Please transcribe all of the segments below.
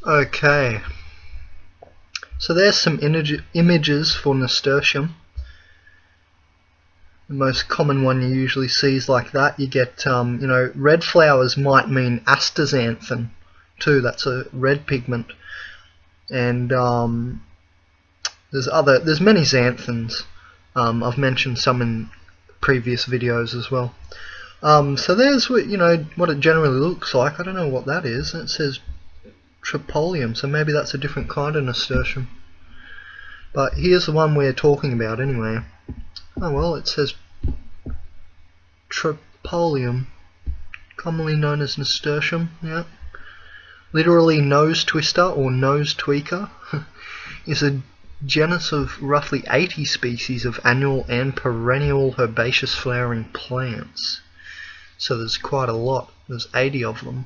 Okay, so there's some images for nasturtium. The most common one you usually see is like that. You get, red flowers might mean astaxanthin too. That's a red pigment, and there's many xanthins. I've mentioned some in previous videos as well. So there's what it generally looks like. I don't know what that is. It says Tropaeolum, so maybe that's a different kind of nasturtium. But here's the one we're talking about anyway. Oh well, it says Tropaeolum, commonly known as nasturtium. Yeah, literally nose twister or nose tweaker, is a genus of roughly 80 species of annual and perennial herbaceous flowering plants. So there's quite a lot. There's 80 of them.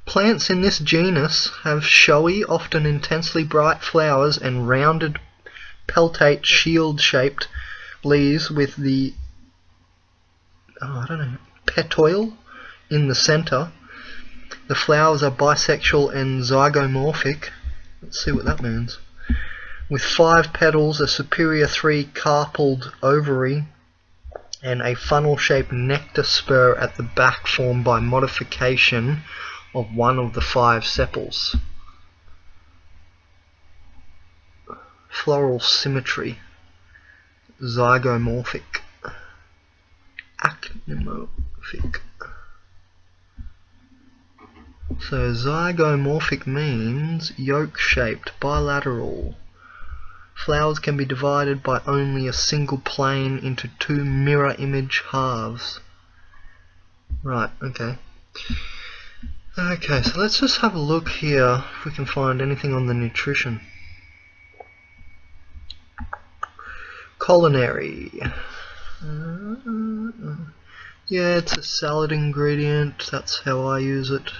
Plants in this genus have showy, often intensely bright flowers and rounded, peltate, shield-shaped leaves with the petiole in the center. The flowers are bisexual and zygomorphic. Let's see what that means. With 5 petals, a superior 3 carpelled ovary, and a funnel-shaped nectar spur at the back formed by modification of one of the 5 sepals. Floral symmetry. Zygomorphic. Actinomorphic. So zygomorphic means yolk-shaped, bilateral. Flowers can be divided by only a single plane into 2 mirror image halves. Right, okay. Okay, so let's just have a look here if we can find anything on the nutrition. Culinary. Yeah, it's a salad ingredient. That's how I use it.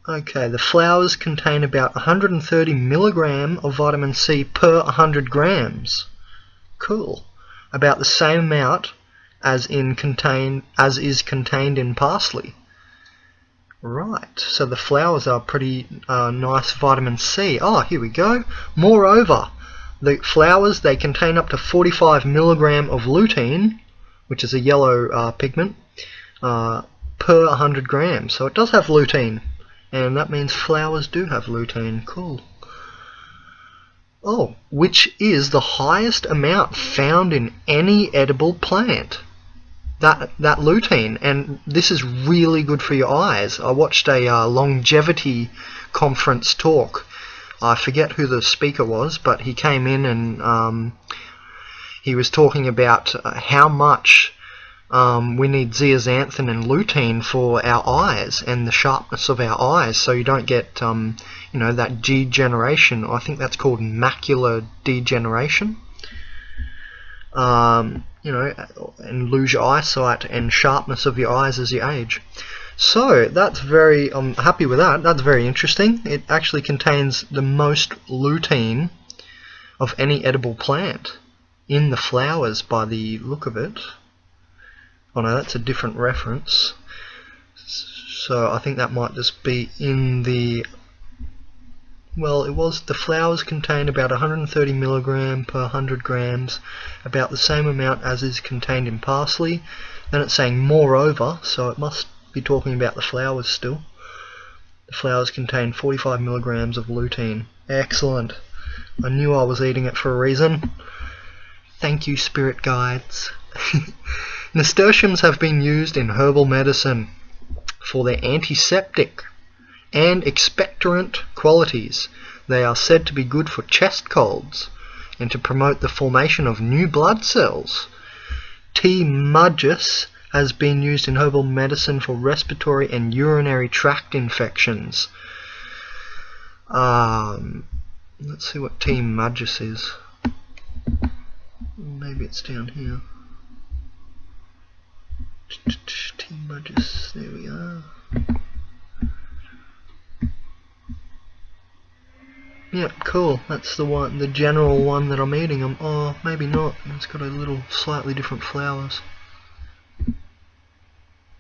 Okay, the flowers contain about 130 milligram of vitamin C per 100 grams. Cool. About the same amount as is contained in parsley. Right, so the flowers are pretty nice vitamin C. Oh, here we go. Moreover, the flowers, they contain up to 45 milligram of lutein, which is a yellow pigment, per 100 grams. So it does have lutein, and that means flowers do have lutein. Cool. Oh, which is the highest amount found in any edible plant. That lutein, and this is really good for your eyes. I watched a longevity conference talk. I forget who the speaker was, but he came in and he was talking about how much we need zeaxanthin and lutein for our eyes and the sharpness of our eyes, so you don't get that degeneration. I think that's called macular degeneration. And lose your eyesight and sharpness of your eyes as you age. So that's I'm happy with that. That's very interesting. It actually contains the most lutein of any edible plant in the flowers by the look of it. Oh no, that's a different reference. So I think that might just be in the... Well, the flowers contain about 130 milligram per 100 grams, about the same amount as is contained in parsley. Then it's saying moreover, so it must be talking about the flowers still. The flowers contain 45 milligrams of lutein. Excellent. I knew I was eating it for a reason. Thank you, spirit guides. Nasturtiums have been used in herbal medicine for their antiseptic and expectorant qualities. They are said to be good for chest colds and to promote the formation of new blood cells. T. majus has been used in herbal medicine for respiratory and urinary tract infections. Let's see what T. majus is. Maybe it's down here. T. majus, there we are. Yep, cool. That's the one, the general one that I'm eating. Oh, maybe not. It's got a little slightly different flowers.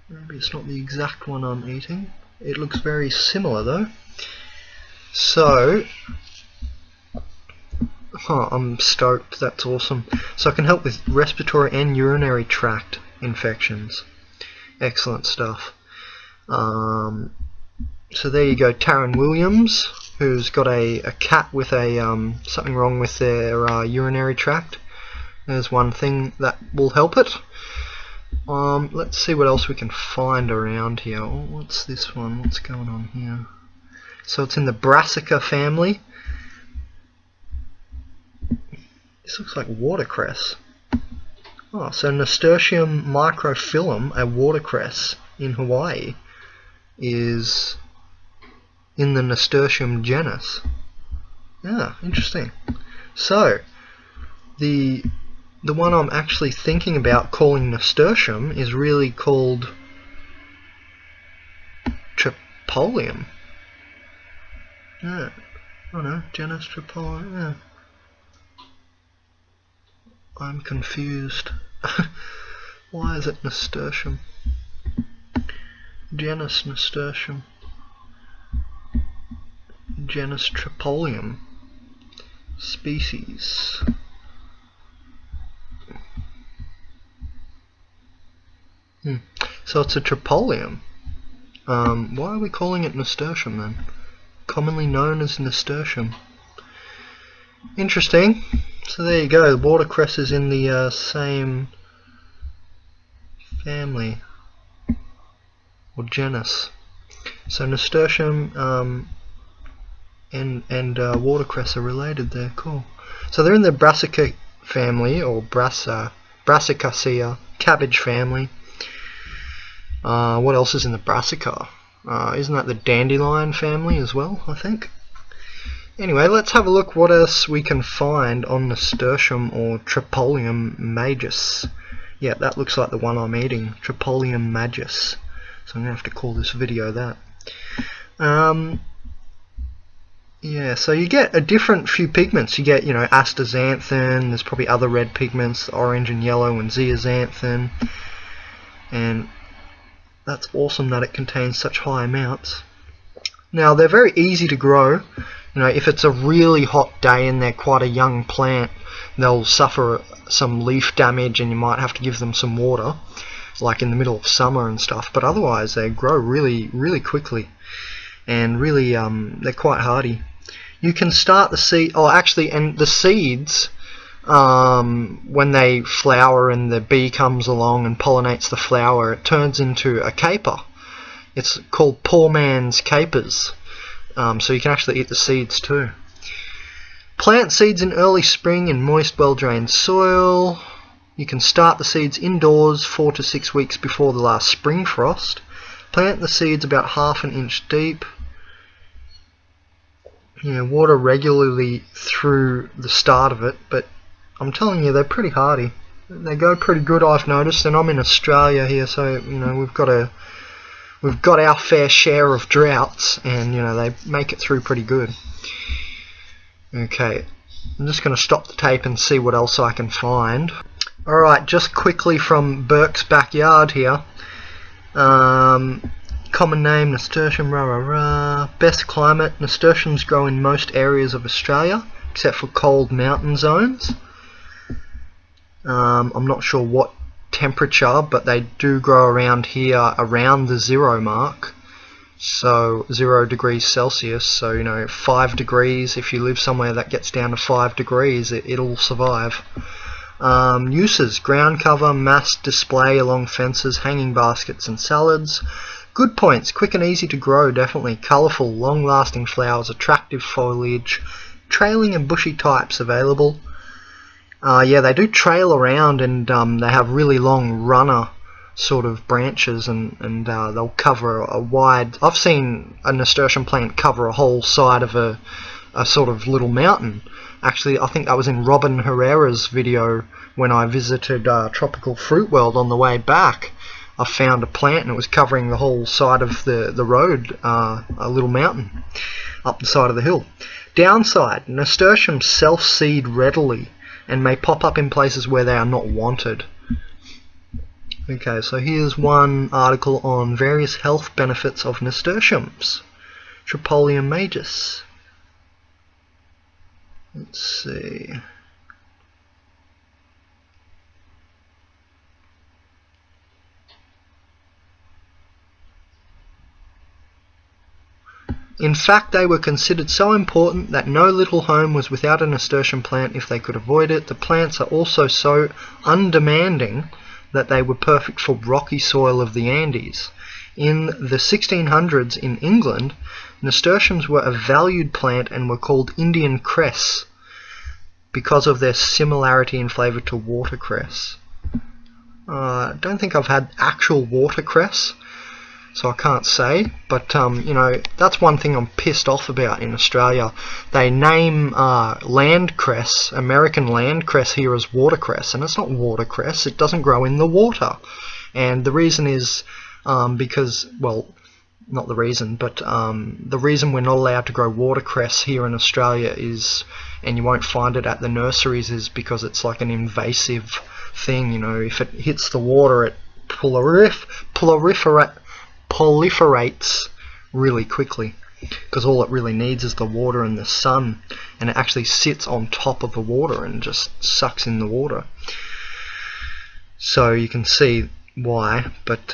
Maybe it's not the exact one I'm eating. It looks very similar though. So, I'm stoked. That's awesome. So it can help with respiratory and urinary tract infections. Excellent stuff. So there you go, Taryn Williams, who's got a cat with a something wrong with their urinary tract. There's one thing that will help it. Let's see what else we can find around here. Oh, what's this one? What's going on here? So it's in the Brassica family. This looks like watercress. Oh, so Nasturtium microphyllum, a watercress in Hawaii, is in the Nasturtium genus. Yeah, interesting. So the one I'm actually thinking about calling nasturtium is really called Tropaeolum. Yeah, I don't know, genus Tropaeolum. Yeah. I'm confused. Why is it nasturtium? Genus Nasturtium. Genus Tropaeolum. Species. So it's a Tropaeolum. Why are we calling it nasturtium then? Commonly known as nasturtium. Interesting. So there you go. The watercress is in the same family or genus. So nasturtium and watercress are related there. Cool. So they're in the Brassica family, or Brassicaceae, cabbage family. What else is in the Brassica? Isn't that the dandelion family as well, I think? Anyway, let's have a look what else we can find on Nasturtium or Tropaeolum Majus. Yeah, that looks like the one I'm eating, Tropaeolum Majus. So I'm going to have to call this video that. Yeah, so you get a different few pigments. You get, you know, astaxanthin, there's probably other red pigments, orange and yellow, and zeaxanthin. And that's awesome that it contains such high amounts. Now, they're very easy to grow. You know, if it's a really hot day and they're quite a young plant, they'll suffer some leaf damage and you might have to give them some water, like in the middle of summer and stuff. But otherwise, they grow really, really quickly, and really, they're quite hardy. You can start the seed. Oh, actually, and the seeds, when they flower and the bee comes along and pollinates the flower, it turns into a caper. It's called poor man's capers. So you can actually eat the seeds too. Plant seeds in early spring in moist, well-drained soil. You can start the seeds indoors 4 to 6 weeks before the last spring frost. Plant the seeds about 1/2 inch deep. Yeah, water regularly through the start of it, but I'm telling you, they're pretty hardy. They go pretty good, I've noticed, and I'm in Australia here, so you know we've got our fair share of droughts, and you know they make it through pretty good. Okay, I'm just going to stop the tape and see what else I can find. Alright, just quickly from Burke's backyard here. Common name, nasturtium, rah rah rah. Best climate, nasturtiums grow in most areas of Australia, except for cold mountain zones. I'm not sure what temperature, but they do grow around here around the 0 mark, so 0 degrees Celsius. So you know, 5 degrees, if you live somewhere that gets down to 5 degrees, it'll survive. Uses: ground cover, mass display along fences, hanging baskets and salads. Good points: quick and easy to grow, definitely. Colourful, long lasting flowers, attractive foliage, trailing and bushy types available. Yeah, they do trail around, and they have really long runner sort of branches, and they'll cover a wide... I've seen a nasturtium plant cover a whole side of a sort of little mountain. Actually, I think that was in Robin Herrera's video when I visited Tropical Fruit World on the way back. I found a plant and it was covering the whole side of the road, a little mountain. up the side of the hill. Downside, nasturtiums self-seed readily and may pop up in places where they are not wanted. Okay, so here's one article on various health benefits of nasturtiums. Tropaeolum Majus. Let's see. In fact, they were considered so important that no little home was without a nasturtium plant if they could avoid it. The plants are also so undemanding that they were perfect for rocky soil of the Andes. In the 1600s in England, nasturtiums were a valued plant and were called Indian cress because of their similarity in flavour to watercress. I don't think I've had actual watercress, so I can't say, but you know, that's one thing I'm pissed off about in Australia. They name land cress, American land cress here as watercress, and it's not watercress, it doesn't grow in the water. And the reason is because, well, not the reason, but the reason we're not allowed to grow watercress here in Australia is, and you won't find it at the nurseries, is because it's like an invasive thing. You know, if it hits the water, it proliferates really quickly, because all it really needs is the water and the sun, and it actually sits on top of the water and just sucks in the water. So you can see why, but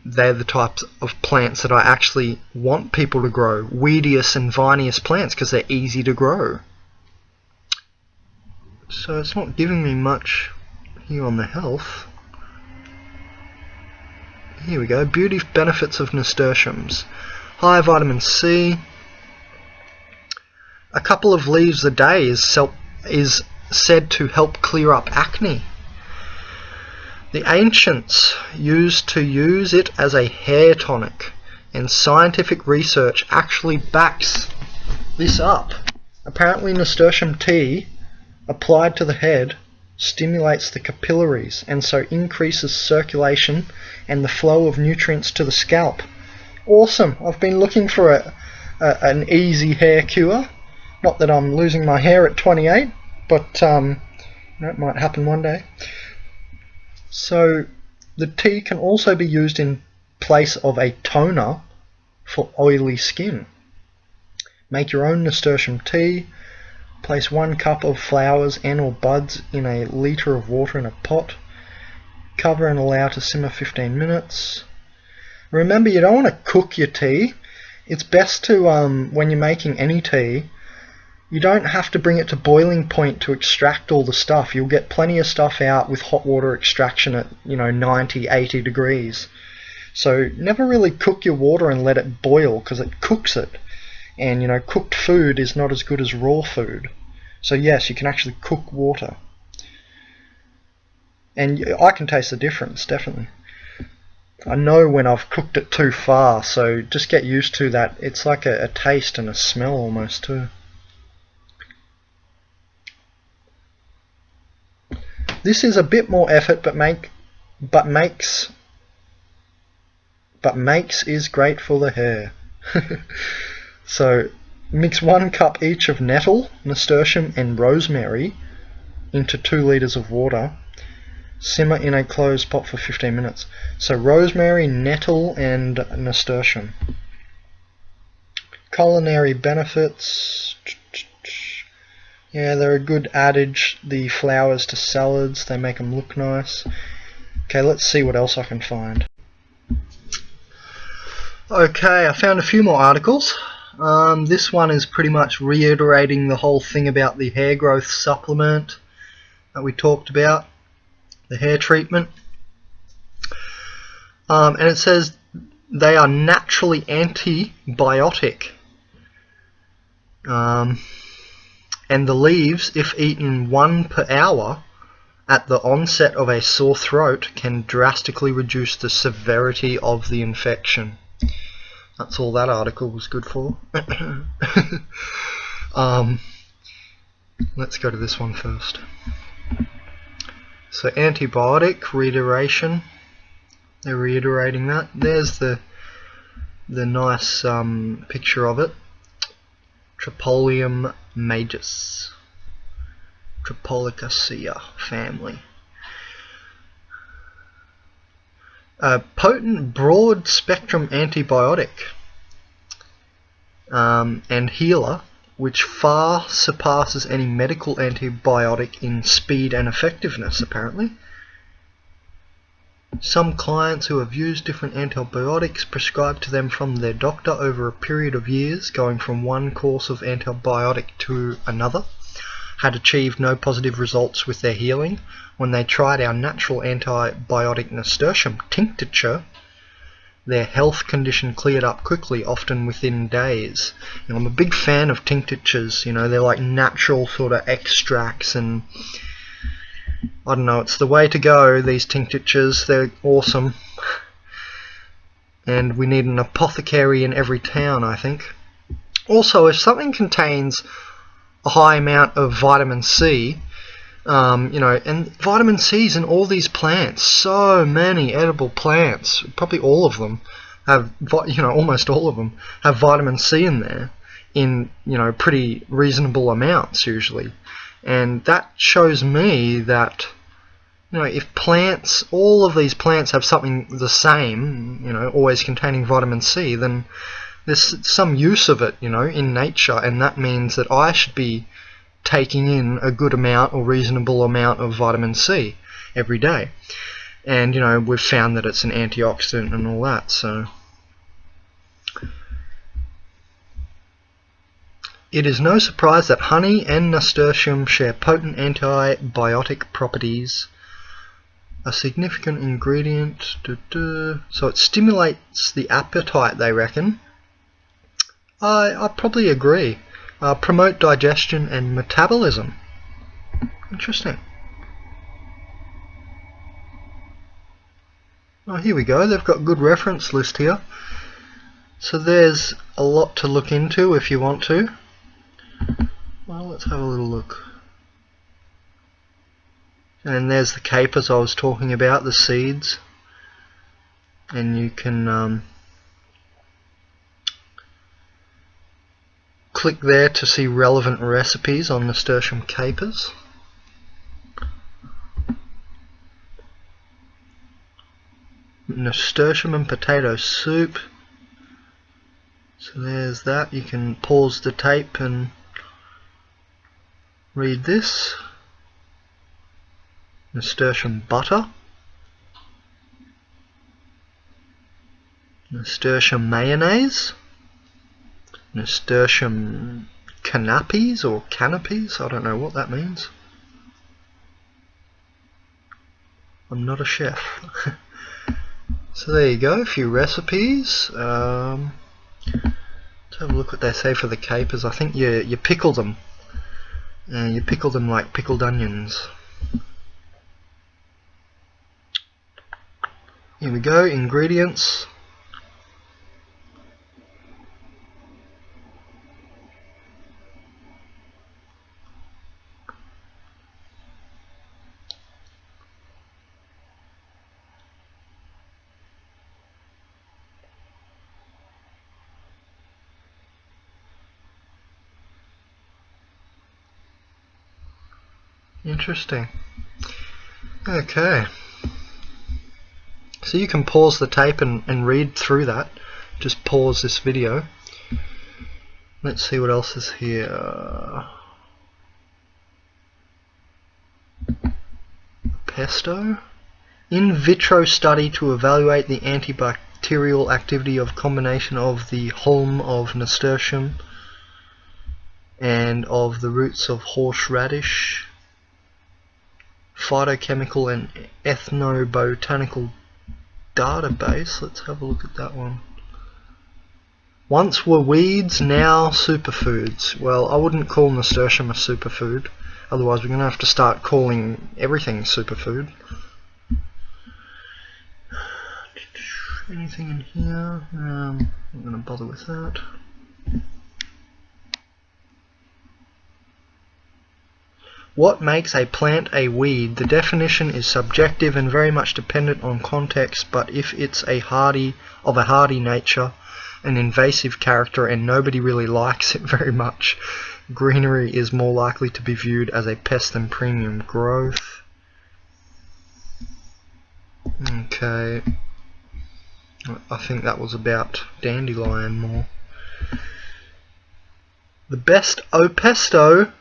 they're the types of plants that I actually want people to grow, weedious and vinious plants, because they're easy to grow. So it's not giving me much here on the health. Here we go, beauty benefits of nasturtiums. High vitamin C. A couple of leaves a day is said to help clear up acne. The ancients used to use it as a hair tonic, and scientific research actually backs this up. Apparently nasturtium tea applied to the head stimulates the capillaries and so increases circulation and the flow of nutrients to the scalp. Awesome! I've been looking for an easy hair cure. Not that I'm losing my hair at 28, but that might happen one day. So the tea can also be used in place of a toner for oily skin. Make your own nasturtium tea. Place 1 cup of flowers and or buds in a litre of water in a pot. Cover and allow to simmer 15 minutes. Remember, you don't want to cook your tea. It's best to, when you're making any tea, you don't have to bring it to boiling point to extract all the stuff. You'll get plenty of stuff out with hot water extraction at, 90, 80 degrees. So never really cook your water and let it boil, because it cooks it. And, cooked food is not as good as raw food. So yes, you can actually cook water. And I can taste the difference, definitely. I know when I've cooked it too far, so just get used to that. It's like a taste and a smell almost too. This is a bit more effort, but makes is great for the hair. So mix 1 cup each of nettle, nasturtium and rosemary into 2 litres of water. Simmer in a closed pot for 15 minutes. So rosemary, nettle and nasturtium. Culinary benefits. Yeah, they're a good adage. The flowers to salads, they make them look nice. Okay, let's see what else I can find. Okay, I found a few more articles. This one is pretty much reiterating the whole thing about the hair growth supplement that we talked about, the hair treatment. And it says they are naturally antibiotic. And the leaves, if eaten 1 per hour at the onset of a sore throat, can drastically reduce the severity of the infection. That's all that article was good for. Let's go to this one first. So antibiotic, reiteration. They're reiterating that. There's the nice picture of it. Tropaeolum Majus, Tropaeolum family. A potent broad-spectrum antibiotic and healer, which far surpasses any medical antibiotic in speed and effectiveness, apparently. Some clients who have used different antibiotics prescribed to them from their doctor over a period of years, going from one course of antibiotic to another, had achieved no positive results with their healing. When they tried our natural antibiotic nasturtium tincture, their health condition cleared up quickly, often within days. You know, I'm a big fan of tinctures. You know, they're like natural sort of extracts, and I don't know, it's the way to go, these tinctures. They're awesome. And we need an apothecary in every town, I think. Also, if something contains a high amount of vitamin C, you know, and vitamin C is in all these plants, so many edible plants, probably all of them have, you know, almost all of them have vitamin C in there in, you know, pretty reasonable amounts usually. And that shows me that, you know, if plants, all of these plants have something the same, you know, always containing vitamin C, then there's some use of it, you know, in nature, and that means that I should be taking in a good amount or reasonable amount of vitamin C every day. And, you know, we've found that it's an antioxidant and all that, so it is no surprise that honey and nasturtium share potent antibiotic properties. A significant ingredient, so it stimulates the appetite, they reckon. I probably agree. Promote digestion and metabolism. Interesting. Oh, here we go. They've got a good reference list here. So there's a lot to look into if you want to. Well, let's have a little look. And there's the capers I was talking about, the seeds. And you can click there to see relevant recipes on nasturtium capers. Nasturtium and potato soup. So there's that. You can pause the tape and read this. Nasturtium butter. Nasturtium mayonnaise. Nasturtium canapes or canopies, I don't know what that means. I'm not a chef. So there you go, a few recipes. Let's have a look what they say for the capers. I think you pickle them. You pickle them like pickled onions. Here we go, ingredients. Interesting. Okay. So you can pause the tape and read through that. Just pause this video. Let's see what else is here. Pesto. In vitro study to evaluate the antibacterial activity of combination of the haulm of nasturtium and of the roots of horseradish. Phytochemical and ethnobotanical database. Let's have a look at that one. Once were weeds, now superfoods. Well, I wouldn't call nasturtium a superfood. Otherwise we're going to have to start calling everything superfood. Anything in here? I'm not going to bother with that. What makes a plant a weed? The definition is subjective and very much dependent on context, but if it's of a hardy nature, an invasive character and nobody really likes it very much. Greenery is more likely to be viewed as a pest than premium growth. Okay, I think that was about dandelion more. The best au pesto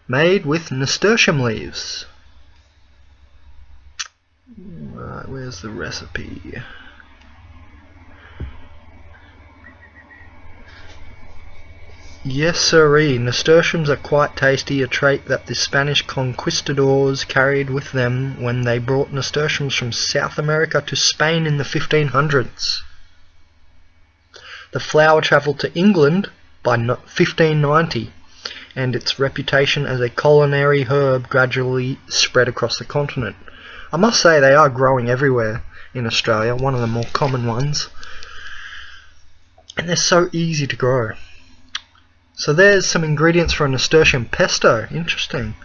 made with nasturtium leaves. Right, where's the recipe? Yes sirree, nasturtiums are quite tasty, a trait that the Spanish conquistadors carried with them when they brought nasturtiums from South America to Spain in the 1500s. The flower travelled to England by 1590, and its reputation as a culinary herb gradually spread across the continent. I must say they are growing everywhere in Australia, one of the more common ones, and they're so easy to grow. So there's some ingredients for a nasturtium pesto. Interesting.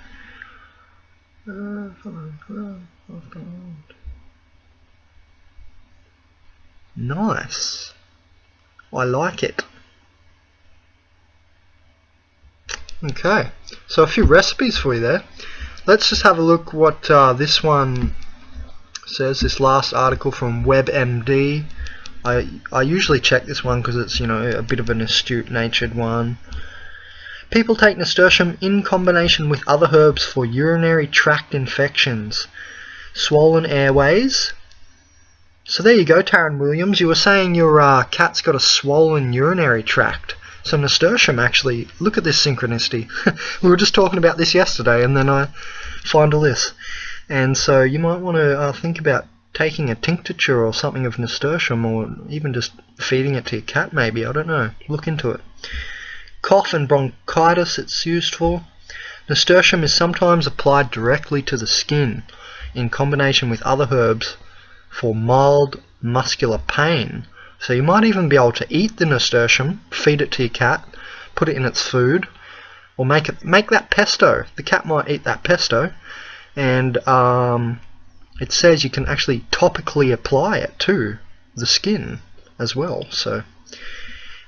Nice. I like it. Okay, so a few recipes for you there. Let's just have a look what this one says, this last article from WebMD. I usually check this one because it's, you know, a bit of an astute-natured one. People take nasturtium in combination with other herbs for urinary tract infections, swollen airways. So there you go, Taryn Williams. You were saying your cat's got a swollen urinary tract. So nasturtium actually, look at this synchronicity. We were just talking about this yesterday, and then I find all this. And so you might want to think about taking a tincture or something of nasturtium, or even just feeding it to your cat maybe, I don't know. Look into it. Cough and bronchitis it's used for. Nasturtium is sometimes applied directly to the skin in combination with other herbs for mild muscular pain. So you might even be able to eat the nasturtium, feed it to your cat, put it in its food, or make that pesto. The cat might eat that pesto, and it says you can actually topically apply it to the skin as well. So,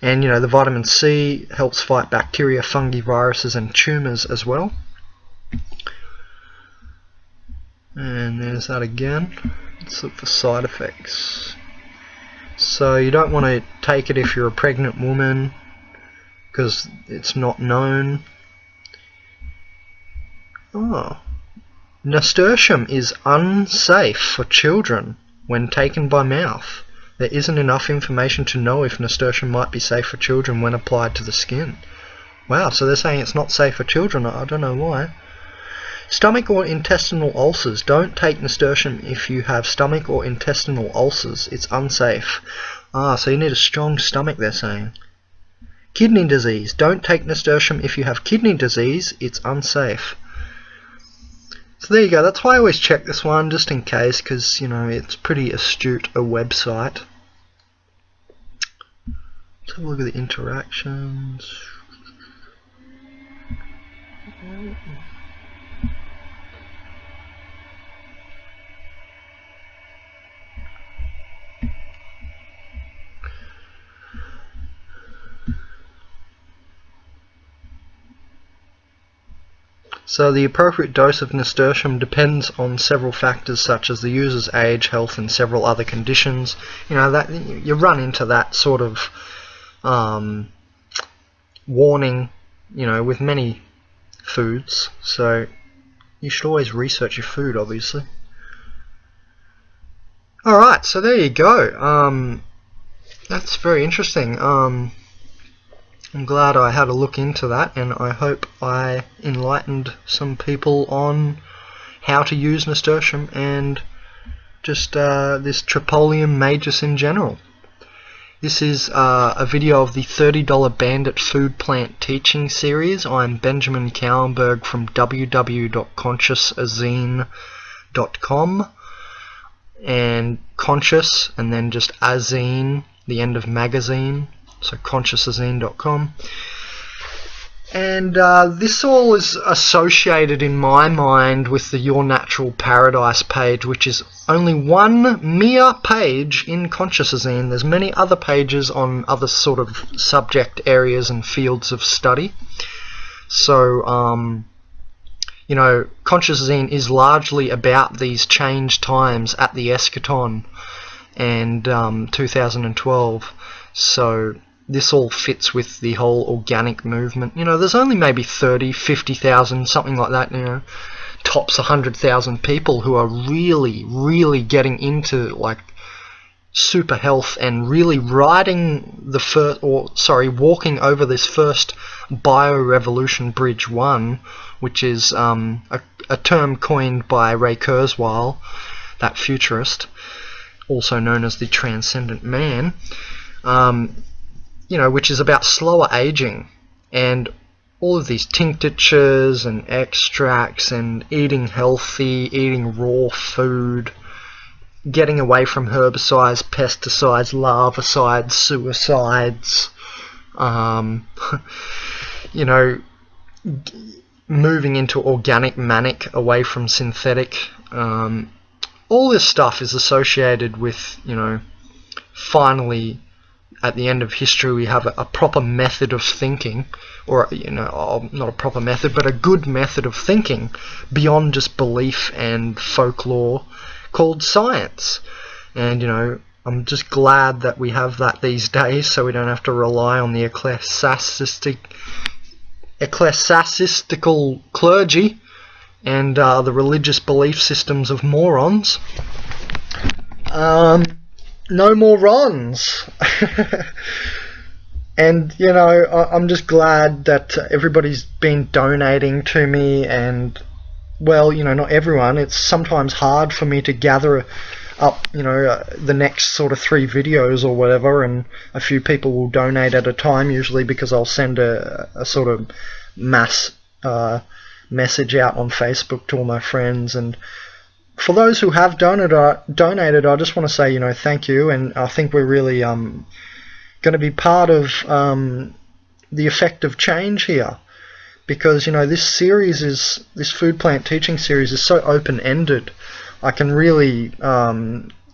and you know, the vitamin C helps fight bacteria, fungi, viruses and tumours as well. And there's that again. Let's look for side effects. So you don't want to take it if you're a pregnant woman, because it's not known. Nasturtium is unsafe for children when taken by mouth. There isn't enough information to know if nasturtium might be safe for children when applied to the skin. Wow, so they're saying it's not safe for children. I don't know why. Stomach or intestinal ulcers. Don't take nasturtium if you have stomach or intestinal ulcers. It's unsafe. So you need a strong stomach, they're saying. Kidney disease. Don't take nasturtium if you have kidney disease. It's unsafe. So there you go. That's why I always check this one, just in case, because, you know, it's pretty astute a website. Let's have a look at the interactions. So the appropriate dose of nasturtium depends on several factors such as the user's age, health and several other conditions. You know, that you run into that sort of warning, you know, with many foods. So you should always research your food, obviously. Alright, so there you go. That's very interesting. I'm glad I had a look into that, and I hope I enlightened some people on how to use nasturtium and just this Tropaeolum Majus in general. This is a video of the $30 Bandit food plant teaching series. I'm Benjamin Couwenberg from www.consciousazine.com, and conscious and then just azine, the end of magazine. So consciousazine.com, and this all is associated in my mind with the Your Natural Paradise page, which is only one mere page in consciousasine. There's many other pages on other sort of subject areas and fields of study. So, you know, consciousasine is largely about these changed times at the eschaton and 2012. So this all fits with the whole organic movement. You know, there's only maybe 30, 50,000, something like that, you know, tops 100,000 people who are really getting into like super health and really riding the walking over this first biorevolution bridge 1, which is a term coined by Ray Kurzweil, that futurist, also known as the transcendent man, you know, which is about slower aging, and all of these tinctures and extracts and eating healthy, eating raw food, getting away from herbicides, pesticides, larvicides, suicides, you know, moving into organic manic, away from synthetic. All this stuff is associated with, you know, finally at the end of history we have a proper method of thinking, or, you know, not a proper method, but a good method of thinking beyond just belief and folklore, called science. And, you know, I'm just glad that we have that these days, so we don't have to rely on the ecclesiastical clergy and the religious belief systems of morons. No more Rons. And, you know, I'm just glad that everybody's been donating to me, and, well, you know, not everyone. It's sometimes hard for me to gather up, you know, the next sort of 3 videos or whatever, and a few people will donate at a time, usually because I'll send a sort of mass message out on Facebook to all my friends. And for those who have donated, I just want to say, you know, thank you, and I think we're really going to be part of the effect of change here, because, you know, this food plant teaching series is so open-ended. I can really,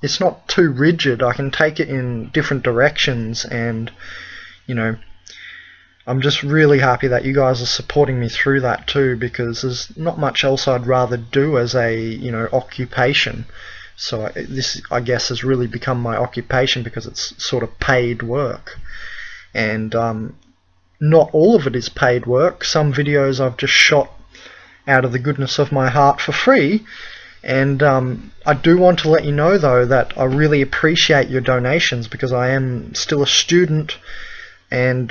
it's not too rigid. I can take it in different directions, and, you know, I'm just really happy that you guys are supporting me through that too, because there's not much else I'd rather do as a, you know, occupation. So this, I guess, has really become my occupation because it's sort of paid work. And not all of it is paid work. Some videos I've just shot out of the goodness of my heart for free. And I do want to let you know, though, that I really appreciate your donations, because I am still a student, and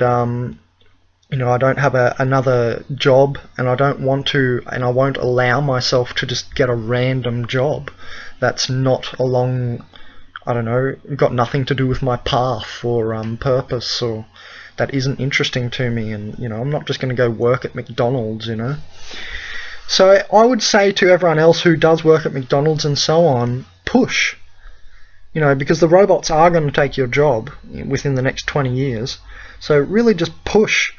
you know, I don't have another job, and I don't want to, and I won't allow myself to just get a random job that's not along, I don't know, got nothing to do with my path or purpose, or that isn't interesting to me. And, you know, I'm not just going to go work at McDonald's, you know. So I would say to everyone else who does work at McDonald's and so on, push. You know, because the robots are going to take your job within the next 20 years. So really just push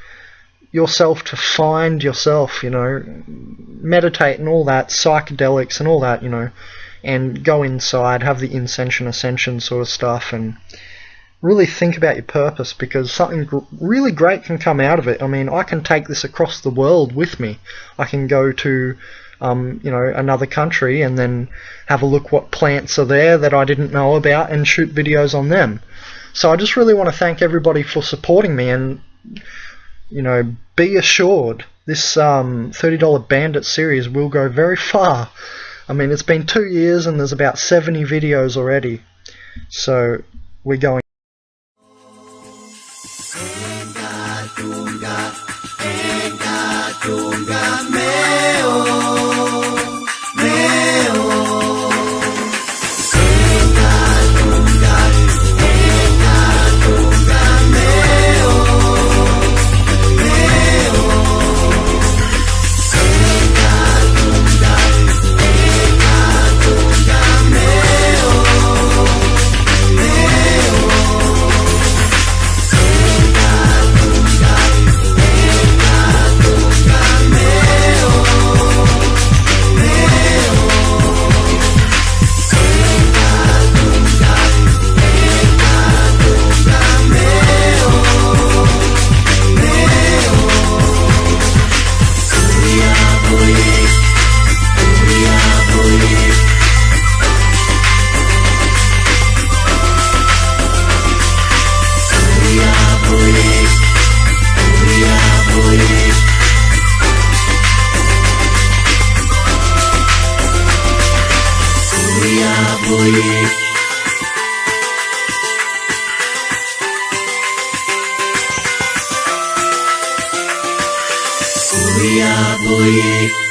yourself to find yourself, you know, meditate and all that, psychedelics and all that, you know, and go inside, have the Incension Ascension sort of stuff, and really think about your purpose, because something really great can come out of it. I mean, I can take this across the world with me. I can go to, you know, another country and then have a look what plants are there that I didn't know about and shoot videos on them. So I just really want to thank everybody for supporting me, and, you know, be assured this $30 Bandit series will go very far. I mean, it's been 2 years and there's about 70 videos already. So we're going. booyah, booyah.